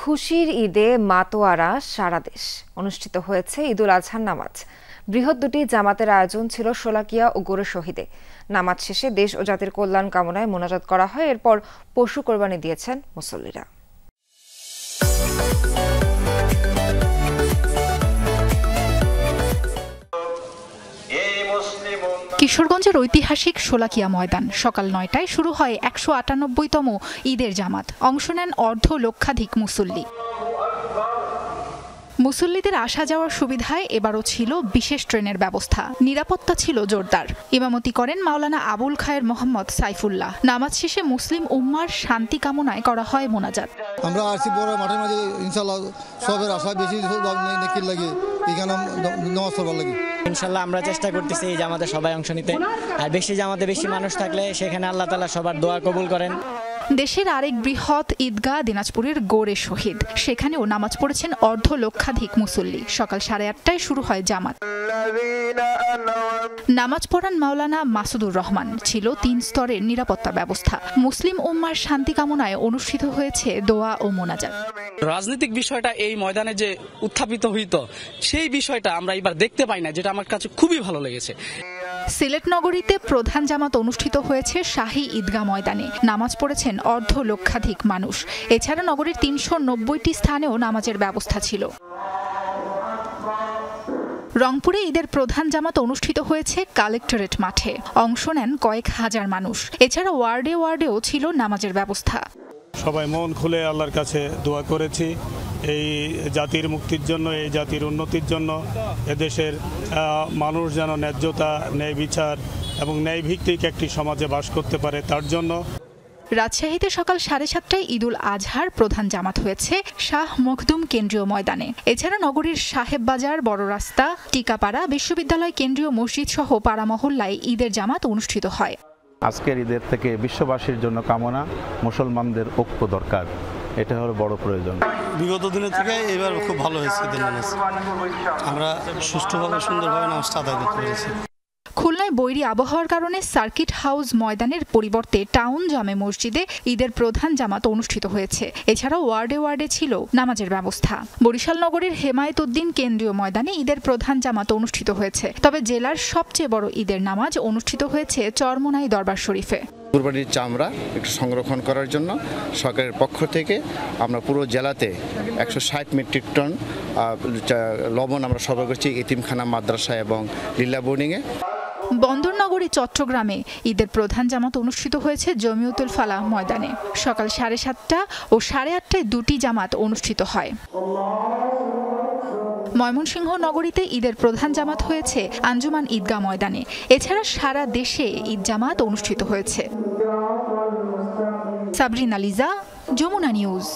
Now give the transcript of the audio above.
খুশির ঈদে মাতোয়ারা সারা দেশ অনুষ্ঠিত হয়েছে ঈদুল আজহার নামাজ। বৃহৎ দুটি জামাতের আয়োজন ছিল শোলাকিয়া ও গোরে শহীদে। নামাজ শেষে দেশ ও জাতির কল্যাণ কামনায় মোনাজাত করা হয়। এরপর পশু কোরবানি দিয়েছেন মুসল্লিরা। কিশোরগঞ্জের ঐতিহাসিক শোলাকিয়া ময়দান সকাল ৯টায় শুরু হয় ১৯৮তম ঈদের জামাত। অংশ নেন অর্ধ লক্ষাধিক মুসল্লি। মুসল্লিদের আসা যাওয়ার সুবিধায় এবারও ছিল বিশেষ ট্রেনের ব্যবস্থা। নিরাপত্তা ছিল জোরদার। ইমামতি করেন মাওলানা আবুল খায়ের মোহাম্মদ সাইফুল্লাহ। নামাজ শেষে মুসলিম উম্মার শান্তি কামনায় করা হয় মোনাজাত। আমরা আসি বড় মাঠের মাঝে ইনশাআল্লাহ সবের আশা বেশি নেকির লাগে এখানে নামাজ পড়বার লাগে। ইনশাআল্লাহ আমরা চেষ্টা করতেছি এই জামাতে সবাই অংশ নিতে। আর বেশি জামাতে বেশি মানুষ থাকলে সেখানে আল্লাহ তাআলা সবার দোয়া কবুল করেন। দেশের আরেক বৃহৎ ঈদগাহ দিনাজপুরের গোরে শহীদ। সেখানেও নামাজ পড়েছেন অর্ধ লক্ষাধিক মুসল্লি। সকাল ৮:৩০টায় শুরু হয় জামাত। নামাজ পড়ান মাওলানা মাসুদুর রহমান। ছিল ৩ স্তরের নিরাপত্তা ব্যবস্থা। মুসলিম উম্মার শান্তি কামনায় অনুষ্ঠিত হয়েছে দোয়া ও মোনাজাত। রাজনৈতিক বিষয়টা এই ময়দানে যে উত্থাপিত হইতো সেই বিষয়টা আমরা এবার দেখতে পাই না, যেটা আমার কাছে খুবই ভালো লেগেছে। সিলেট নগরীতে প্রধান জামাত অনুষ্ঠিত হয়েছে শাহী ঈদগাহ ময়দানে। নামাজ পড়েছেন অর্ধ লক্ষাধিক মানুষ। এছাড়া নগরীর ৩৯০টি স্থানেও নামাজের ব্যবস্থা ছিল। রংপুরে ঈদের প্রধান জামাত অনুষ্ঠিত হয়েছে কালেক্টরেট মাঠে। অংশ নেন কয়েক হাজার মানুষ। এছাড়া ওয়ার্ডে ওয়ার্ডেও ছিল নামাজের ব্যবস্থা। সবাই মন খুলে আল্লাহর কাছে দোয়া করেছি এই জাতির মুক্তির জন্য, এই জাতির উন্নতির জন্য। এদেশের মানুষ যেন ন্যায্যতা, ন্যায় বিচার এবং ন্যায় ভিত্তিক একটি সমাজে বাস করতে পারে, তার জন্য। রাজশাহীতে সকাল ৭:৩০টায় ঈদুল আজহার প্রধান জামাত হয়েছে শাহ মখদুম কেন্দ্রীয় ময়দানে। এছাড়া নগরীর সাহেব বাজার, বড় রাস্তা, টিকাপাড়া, বিশ্ববিদ্যালয় কেন্দ্রীয় মসজিদ সহ পাড়া মহল্লায় ঈদের জামাত অনুষ্ঠিত হয়। আজকের ঈদের থেকে বিশ্ববাসীর জন্য কামনা, মুসলমানদের ঐক্য দরকার, এটা হলো বড় প্রয়োজন। বিগত দিনের থেকে এবার খুব ভালো হয়েছে ঈদের নামাজ। আমরা সুষ্ঠুভাবে সুন্দরভাবে নামাজটা আদায় করতে পেরেছি। খুলনায় বৈরী আবহাওয়ার কারণে সার্কিট হাউস ময়দানের পরিবর্তে টাউন জামে মসজিদে ঈদের প্রধান জামাত অনুষ্ঠিত হয়েছে। এছাড়াও ওয়ার্ডে ওয়ার্ডে ছিল নামাজের ব্যবস্থা। বরিশাল নগরীর হেমায়েত উদ্দিন কেন্দ্রীয় ময়দানে ঈদের প্রধান জামাত অনুষ্ঠিত হয়েছে। তবে জেলার সবচেয়ে বড় ঈদের নামাজ অনুষ্ঠিত হয়েছে চরমোনাই দরবার শরীফে। কুরবানির চামড়া একটু সংরক্ষণ করার জন্য সরকারের পক্ষ থেকে আমরা পুরো জেলাতে ১৬০ মেট্রিক টন লবণ আমরা সরবরাহ করছি এতিমখানা, মাদ্রাসা এবং লীলা বোর্ডিংয়ে। বন্দরনগরী চট্টগ্রামে ঈদের প্রধান জামাত অনুষ্ঠিত হয়েছে জমিয়তুল ফালাহ ময়দানে। সকাল ৭:৩০টা ও ৮:৩০টায় দুটি জামাত অনুষ্ঠিত হয়। ময়মনসিংহ নগরীতে ঈদের প্রধান জামাত হয়েছে আঞ্জুমান ঈদগাহ ময়দানে। এছাড়া সারা দেশে ঈদ জামাত অনুষ্ঠিত হয়েছে। সাবরিনা লিজা, যমুনা নিউজ।